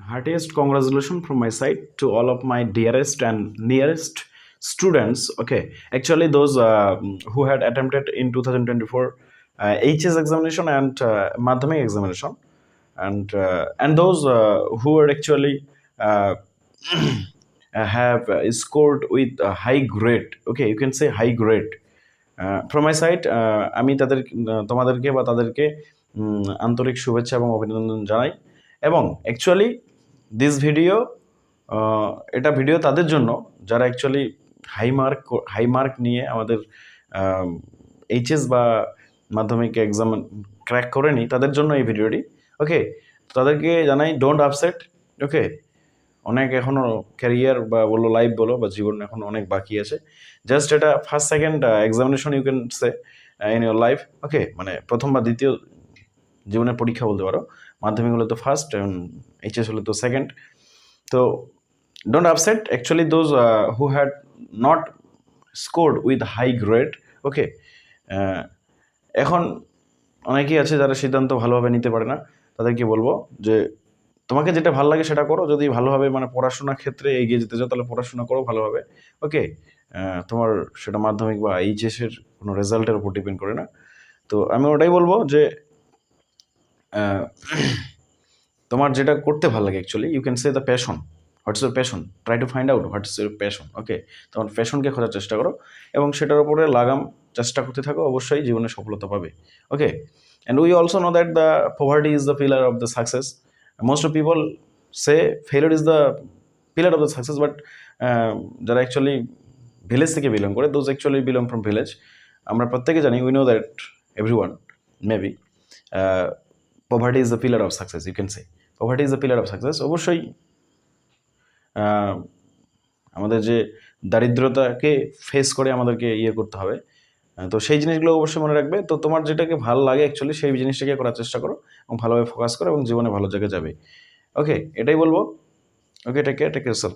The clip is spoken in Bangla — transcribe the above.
Heartiest congratulations from my side to all of my dearest and nearest students. Okay, actually, those who had attempted in 2024 HS examination and Madhyamik examination, and those who were actually uh, have scored with a high grade. Okay, you can say high grade. From my side আমি তোমাদেরকে বা তাদেরকে আন্তরিক শুভেচ্ছা এবং অভিনন্দন জানাই এবং অ্যাকচুয়ালি দিস ভিডিও এটা ভিডিও তাদের জন্য যারা অ্যাকচুয়ালি হাই মার্ক নিয়ে আমাদের এইচএস বা মাধ্যমিক এক্সাম ক্র্যাক করেনি তাদের জন্য এই ভিডিওটি। ওকে, তাদেরকে জানাই ডোন্ট আপসেট। ওকে, অনেক এখনও ক্যারিয়ার বা বলো লাইফ বলো বা জীবন এখন অনেক বাকি আছে। জাস্ট এটা first second examination you can say in your life. Okay, মানে প্রথম বা দ্বিতীয় জীবনের পরীক্ষা বলতে পারো। মাধ্যমিক হলে তো ফার্স্ট, এইচএস হলে তো সেকেন্ড। তো don't upset actually those who had not scored with high grade. Okay, এখন অনেকেই আছে যারা সিদ্ধান্ত ভালোভাবে নিতে পারে না, তাদেরকে বলবো যে তোমাকে যেটা ভালো লাগে সেটা করো। যদি ভালোভাবে মানে পড়াশোনার ক্ষেত্রে এগিয়ে যেতে চাও তাহলে পড়াশোনা করো ভালোভাবে। ওকে, তোমার সেটা মাধ্যমিক বা এইচএসের কোনো রেজাল্টের উপর ডিপেন্ড করে না। তো আমি ওটাই বলবো যে তোমার যেটা করতে ভালো লাগে actually you can say the passion. What's your passion, try to find out what's your passion. Okay, তোমার প্যাশনকে খোঁজার চেষ্টা করো এবং সেটার উপরে লাগাম চেষ্টা করতে থাকো, অবশ্যই জীবনে সফলতা পাবে। Okay, and we also know that the poverty is the pillar of the success. Most of people say failure is the pillar of the success, but যারা অ্যাকচুয়ালি ভিলেজ থেকে বিলং করে, those actually belong from village. আমরা প্রত্যেকে জানি, we know that everyone maybe poverty is the pillar of success. You can say poverty is the pillar of success. অবশ্যই আমাদের যে দারিদ্রতাকে ফেস করে আমাদেরকে ইয়ে করতে হবে, তো সেই জিনিসগুলো অবশ্যই মনে রাখবে। তো তোমার যেটাকে ভালো লাগে অ্যাকচুয়ালি সেই জিনিসটাকে করার চেষ্টা করো এবং ভালোভাবে ফোকাস করো এবং জীবনে ভালো জায়গায় যাবে। ওকে, এটাই বলবো। Okay, take care, take care self.